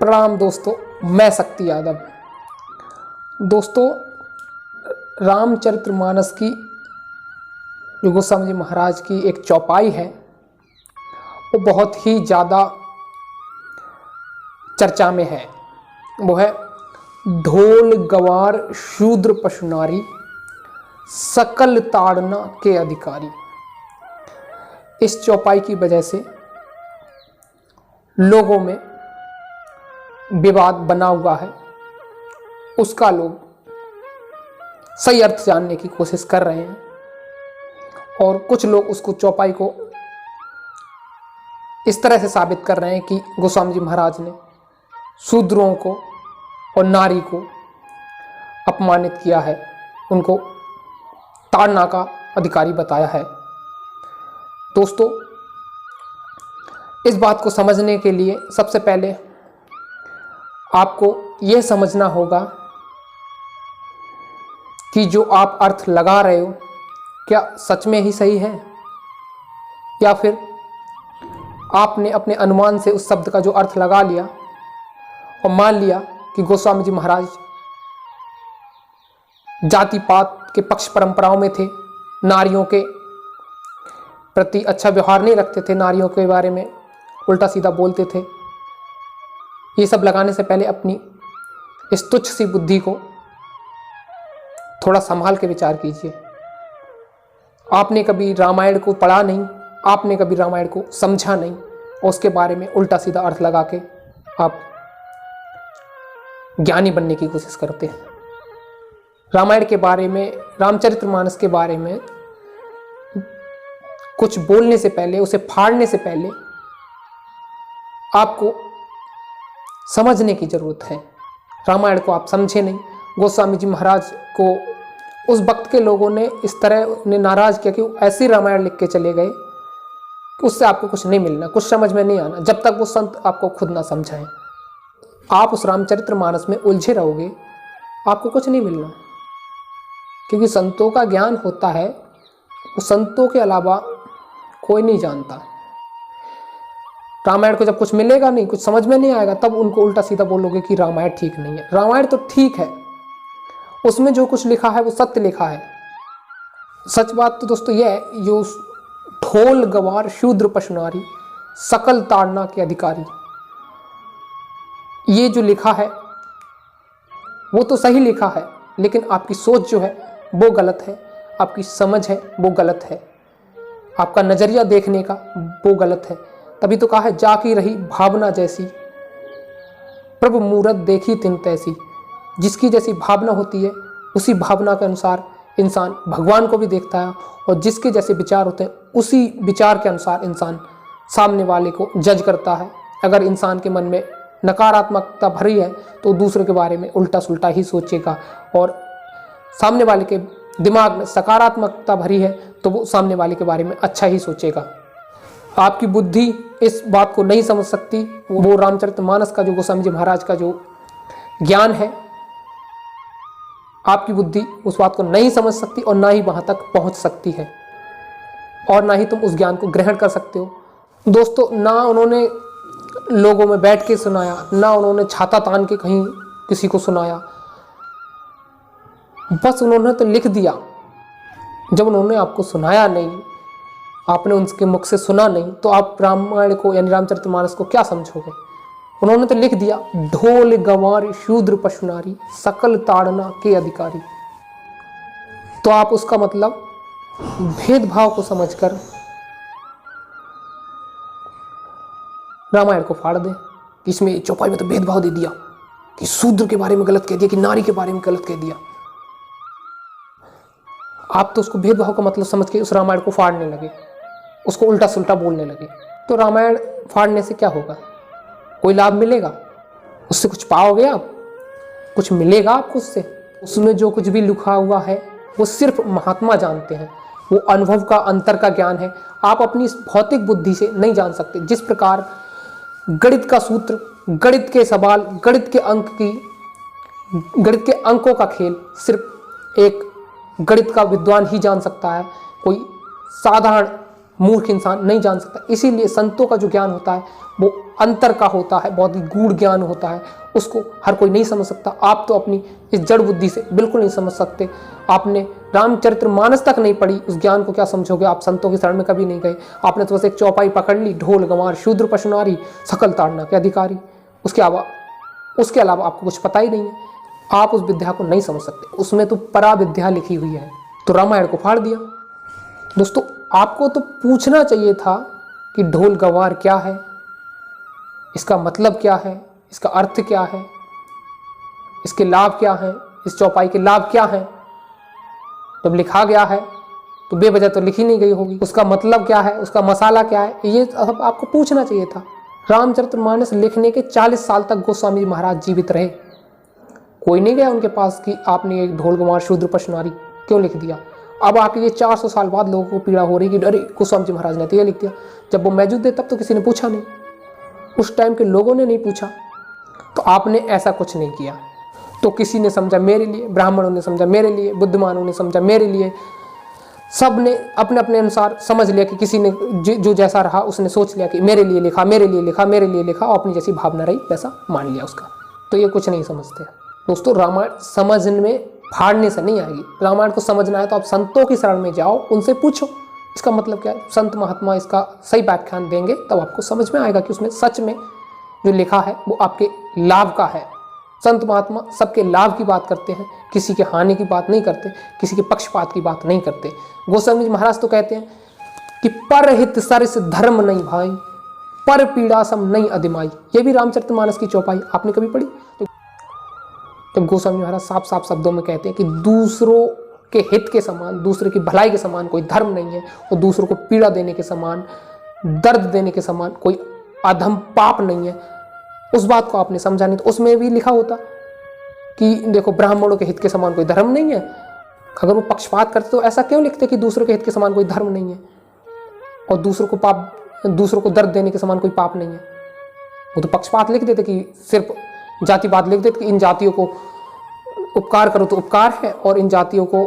प्रणाम दोस्तों, मैं शक्ति यादव। दोस्तों, रामचरितमानस की जो गोस्वामी जी महाराज की एक चौपाई है वो बहुत ही ज़्यादा चर्चा में है। वो है ढोल गवार शूद्र पशु नारी, सकल ताड़ना के अधिकारी। इस चौपाई की वजह से लोगों में विवाद बना हुआ है, उसका लोग सही अर्थ जानने की कोशिश कर रहे हैं और कुछ लोग उसको चौपाई को इस तरह से साबित कर रहे हैं कि गोस्वामी जी महाराज ने शूद्रों को और नारी को अपमानित किया है, उनको ताड़ना का अधिकारी बताया है। दोस्तों, इस बात को समझने के लिए सबसे पहले आपको यह समझना होगा कि जो आप अर्थ लगा रहे हो क्या सच में ही सही है, या फिर आपने अपने अनुमान से उस शब्द का जो अर्थ लगा लिया और मान लिया कि गोस्वामी जी महाराज जाति पात के पक्ष परंपराओं में थे, नारियों के प्रति अच्छा व्यवहार नहीं रखते थे, नारियों के बारे में उल्टा सीधा बोलते थे। ये सब लगाने से पहले अपनी इस तुच्छ सी बुद्धि को थोड़ा संभाल के विचार कीजिए। आपने कभी रामायण को पढ़ा नहीं, आपने कभी रामायण को समझा नहीं और उसके बारे में उल्टा सीधा अर्थ लगा के आप ज्ञानी बनने की कोशिश करते हैं। रामायण के बारे में, रामचरितमानस के बारे में कुछ बोलने से पहले, उसे फाड़ने से पहले आपको समझने की जरूरत है। रामायण को आप समझे नहीं, गोस्वामी जी महाराज को उस वक्त के लोगों ने इस तरह ने नाराज किया कि ऐसी रामायण लिख के चले गए कि उससे आपको कुछ नहीं मिलना, कुछ समझ में नहीं आना जब तक वो संत आपको खुद ना समझाएं। आप उस रामचरितमानस में उलझे रहोगे, आपको कुछ नहीं मिलना, क्योंकि संतों का ज्ञान होता है वो संतों के अलावा कोई नहीं जानता। रामायण को जब कुछ मिलेगा नहीं, कुछ समझ में नहीं आएगा, तब उनको उल्टा सीधा बोलोगे कि रामायण ठीक नहीं है। रामायण तो ठीक है, उसमें जो कुछ लिखा है वो सत्य लिखा है। सच बात तो दोस्तों यह है, जो ढोल गवार शूद्र पशु नारी, सकल ताड़ना के अधिकारी, ये जो लिखा है वो तो सही लिखा है, लेकिन आपकी सोच जो है वो गलत है, आपकी समझ है वो गलत है, आपका नजरिया देखने का वो गलत है। तभी तो कहा है, जाकी रही भावना जैसी, प्रभु मूरत देखी तिन तैसी। जिसकी जैसी भावना होती है उसी भावना के अनुसार इंसान भगवान को भी देखता है, और जिसके जैसे विचार होते हैं उसी विचार के अनुसार इंसान सामने वाले को जज करता है। अगर इंसान के मन में नकारात्मकता भरी है तो दूसरे के बारे में उल्टा सुल्टा ही सोचेगा, और सामने वाले के दिमाग में सकारात्मकता भरी है तो वो सामने वाले के बारे में अच्छा ही सोचेगा। आपकी बुद्धि इस बात को नहीं समझ सकती। वो रामचरितमानस का जो गोस्वामी जी महाराज का जो ज्ञान है, आपकी बुद्धि उस बात को नहीं समझ सकती और ना ही वहां तक पहुंच सकती है, और ना ही तुम उस ज्ञान को ग्रहण कर सकते हो। दोस्तों, ना उन्होंने लोगों में बैठ के सुनाया, ना उन्होंने छाता तान के कहीं किसी को सुनाया, बस उन्होंने तो लिख दिया। जब उन्होंने आपको सुनाया नहीं, आपने उनके मुख से सुना नहीं, तो आप रामायण को यानी रामचरितमानस को क्या समझोगे। उन्होंने तो लिख दिया, ढोल गंवार शूद्र पशु नारी, सकल ताड़ना के अधिकारी। तो आप उसका मतलब भेदभाव को समझकर रामायण को फाड़ दें कि इसमें चौपाई में तो भेदभाव दे दिया, कि शूद्र के बारे में गलत कह दिया, कि नारी के बारे में गलत कह दिया। आप तो उसको भेदभाव का मतलब समझ के उस रामायण को फाड़ने लगे, उसको उल्टा सुल्टा बोलने लगे। तो रामायण फाड़ने से क्या होगा? कोई लाभ मिलेगा? उससे कुछ पाओगे आप? कुछ मिलेगा आपको उससे? उसमें जो कुछ भी लिखा हुआ है वो सिर्फ महात्मा जानते हैं, वो अनुभव का अंतर का ज्ञान है। आप अपनी भौतिक बुद्धि से नहीं जान सकते। जिस प्रकार गणित का सूत्र, गणित के सवाल, गणित के अंकों का खेल सिर्फ एक गणित का विद्वान ही जान सकता है। कोई साधारण मूर्ख इंसान नहीं जान सकता। इसीलिए संतों का जो ज्ञान होता है वो अंतर का होता है, बहुत ही गूढ़ ज्ञान होता है, उसको हर कोई नहीं समझ सकता। आप तो अपनी इस जड़ बुद्धि से बिल्कुल नहीं समझ सकते। आपने रामचरितमानस तक नहीं पढ़ी, उस ज्ञान को क्या समझोगे? आप संतों की शरण में कभी नहीं गए। आपने तो बस एक चौपाई पकड़ ली, ढोल गंवार शूद्र पशुनारी सकल ताड़ना के अधिकारी, उसके अलावा आपको कुछ पता ही नहीं है। आप उस विद्या को नहीं समझ सकते, उसमें तो परा विद्या लिखी हुई है। तो रामायण को फाड़ दिया। दोस्तों, आपको तो पूछना चाहिए था कि ढोल गंवार क्या है, इसका मतलब क्या है, इसका अर्थ क्या है, इसके लाभ क्या हैं, इस चौपाई के लाभ क्या हैं। जब लिखा गया है तो बेवजह तो लिखी नहीं गई होगी। उसका मतलब क्या है, उसका मसाला क्या है, ये सब आपको पूछना चाहिए था। रामचरितमानस लिखने के 40 साल तक गोस्वामी महाराज जीवित रहे। कोई नहीं गया उनके पास कि आपने एक ढोल गंवार शूद्र पशुनारी क्यों लिख दिया। अब आके ये 400 साल बाद लोगों को पीड़ा हो रही कि अरे गोस्वामी जी महाराज ने तो ये लिख दिया। जब वो मौजूद थे तब तो किसी ने पूछा नहीं, उस टाइम के लोगों ने नहीं पूछा। तो आपने ऐसा कुछ नहीं किया। तो किसी ने समझा मेरे लिए, ब्राह्मणों ने समझा मेरे लिए, बुद्धिमानों ने समझा मेरे लिए, सब ने अपने अपने अनुसार समझ लिया कि किसी ने जो जैसा रहा उसने सोच लिया कि मेरे लिए लिखा, मेरे लिए लिखा, मेरे लिए लिखा, और अपनी जैसी भावना रही वैसा मान लिया उसका। तो ये कुछ नहीं समझते दोस्तों। रामायण समझने में फाड़ने से नहीं आएगी। रामायण को समझना है तो आप संतों की शरण में जाओ, उनसे पूछो इसका मतलब क्या है। संत महात्मा इसका सही व्याख्यान देंगे तब आपको समझ में आएगा कि उसमें सच में जो लिखा है वो आपके लाभ का है। संत महात्मा सबके लाभ की बात करते हैं, किसी के हानि की बात नहीं करते, किसी के पक्षपात की बात नहीं करते। गोस्वामी जी महाराज तो कहते हैं कि परहित सरिस धर्म नहीं भाई, पर पीड़ा सम नहीं अधिमाई। ये भी रामचरितमानस की चौपाई आपने कभी पढ़ी? तो गोस्वामी महाराज साफ साफ शब्दों में कहते हैं कि दूसरों के हित के समान, दूसरे की भलाई के समान कोई धर्म नहीं है, और दूसरों को पीड़ा देने के समान, दर्द देने के समान कोई अधम पाप नहीं है। उस बात को आपने समझा नहीं। तो उसमें भी लिखा होता कि देखो ब्राह्मणों के हित के समान कोई धर्म नहीं है। अगर वो पक्षपात करते तो ऐसा क्यों लिखते कि दूसरों के हित के समान कोई धर्म नहीं है, और दूसरों को दर्द देने के समान कोई पाप नहीं है। वो तो पक्षपात लिख देते कि सिर्फ जातिवाद लिख देते कि इन जातियों को उपकार करो तो उपकार है, और इन जातियों को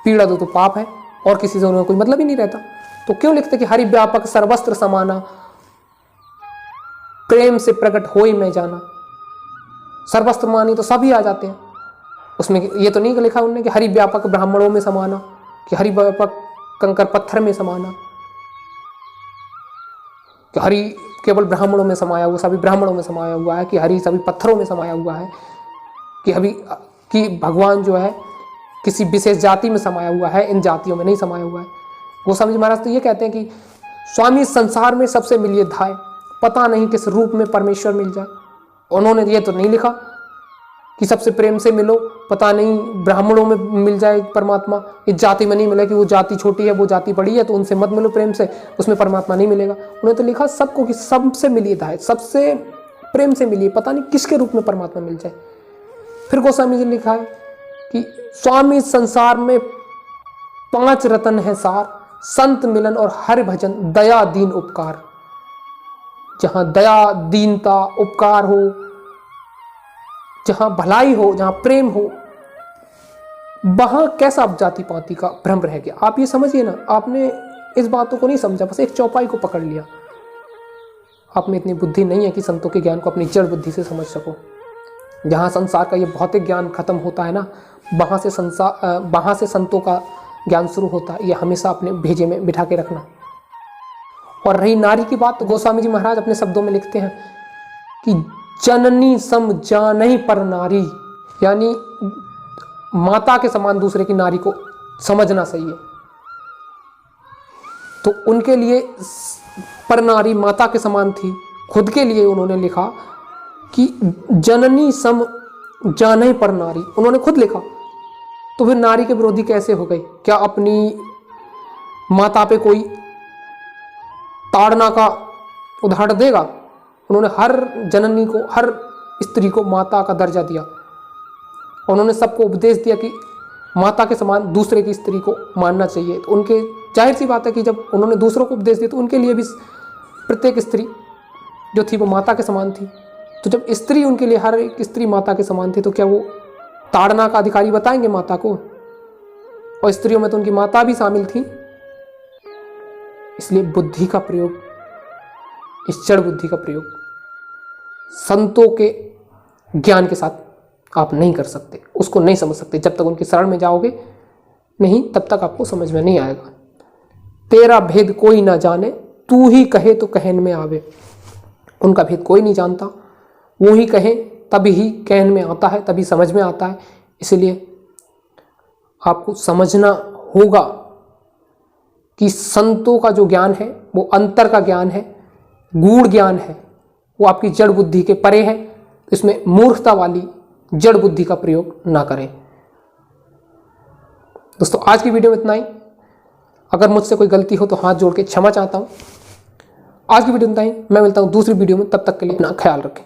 पीड़ा दो तो पाप है, और किसी से उन्हें कोई मतलब ही नहीं रहता। तो क्यों लिखते कि हरि व्यापक सर्वस्त्र समाना, प्रेम से प्रकट होई मैं जाना। सर्वस्त्र मानी तो सभी आ जाते हैं उसमें। ये तो नहीं लिखा उन्होंने कि हरि व्यापक ब्राह्मणों में समाना, कि हरि व्यापक कंकर पत्थर में समाना, कि हरि केवल ब्राह्मणों में समाया हुआ, सभी ब्राह्मणों में समाया हुआ है, कि हरि सभी पत्थरों में समाया हुआ है, कि भगवान जो है किसी विशेष जाति में समाया हुआ है, इन जातियों में नहीं समाया हुआ है। गोस्वामी जी महाराज तो ये कहते हैं कि स्वामी संसार में सबसे मिलिए धाय, पता नहीं किस रूप में परमेश्वर मिल जाए। उन्होंने ये तो नहीं लिखा कि सबसे प्रेम से मिलो, पता नहीं ब्राह्मणों में मिल जाए परमात्मा, इस जाति में नहीं मिले कि वो जाति छोटी है वो जाति बड़ी है तो उनसे मत मिलो प्रेम से, उसमें परमात्मा नहीं मिलेगा। उन्होंने तो लिखा सबको कि सबसे मिलिए धाय, सबसे प्रेम से मिलिए, पता नहीं किसके रूप में परमात्मा मिल जाए। फिर गोस्वामी जी ने लिखा है कि स्वामी संसार में 5 रतन है सार, संत मिलन और हरि भजन, दया दीन उपकार। जहां दया दीनता उपकार हो, जहां भलाई हो, जहां प्रेम हो, वहां कैसा अब जाति पाति का भ्रम रह गया। आप ये समझिए ना, आपने इस बातों को नहीं समझा, बस एक चौपाई को पकड़ लिया। आप में इतनी बुद्धि नहीं है कि संतों के ज्ञान को अपनी जड़ बुद्धि से समझ सको। जहाँ संसार का ये भौतिक ज्ञान खत्म होता है ना, वहाँ से संतों का ज्ञान शुरू होता है। ये हमेशा अपने भेजे में बिठा के रखना। और रही नारी की बात, तो गोस्वामी जी महाराज अपने शब्दों में लिखते हैं कि जननी सम जानहि पर नारी, यानी माता के समान दूसरे की नारी को समझना चाहिए। तो उनके लिए पर नारी माता के समान थी। खुद के लिए उन्होंने लिखा कि जननी सम जानहि पर नारी, उन्होंने खुद लिखा। तो फिर नारी के विरोधी कैसे हो गए? क्या अपनी माता पे कोई ताड़ना का उदाहरण देगा? उन्होंने हर जननी को, हर स्त्री को माता का दर्जा दिया। उन्होंने सबको उपदेश दिया कि माता के समान दूसरे की स्त्री को मानना चाहिए। तो उनके जाहिर सी बात है कि जब उन्होंने दूसरों को उपदेश दिया तो उनके लिए भी प्रत्येक स्त्री जो थी वो माता के समान थी। तो जब स्त्री उनके लिए, हर एक स्त्री माता के समान थी, तो क्या वो ताड़ना का अधिकारी बताएंगे माता को? और स्त्रियों में तो उनकी माता भी शामिल थी। इसलिए बुद्धि का प्रयोग, इस जड़ बुद्धि का प्रयोग संतों के ज्ञान के साथ आप नहीं कर सकते, उसको नहीं समझ सकते। जब तक उनकी शरण में जाओगे नहीं, तब तक आपको समझ में नहीं आएगा। तेरा भेद कोई ना जाने, तू ही कहे तो कहन में आवे। उनका भेद कोई नहीं जानता, वो ही कहे तभी ही कहन में आता है, तभी समझ में आता है। इसलिए आपको समझना होगा कि संतों का जो ज्ञान है वो अंतर का ज्ञान है, गूढ़ ज्ञान है, वो आपकी जड़ बुद्धि के परे है। इसमें मूर्खता वाली जड़ बुद्धि का प्रयोग ना करें। दोस्तों, आज की वीडियो में इतना ही। अगर मुझसे कोई गलती हो तो हाथ जोड़ के क्षमा चाहता हूं। आज की वीडियो में इतना ही। मैं मिलता हूं दूसरी वीडियो में, तब तक के लिए अपना ख्याल रखें।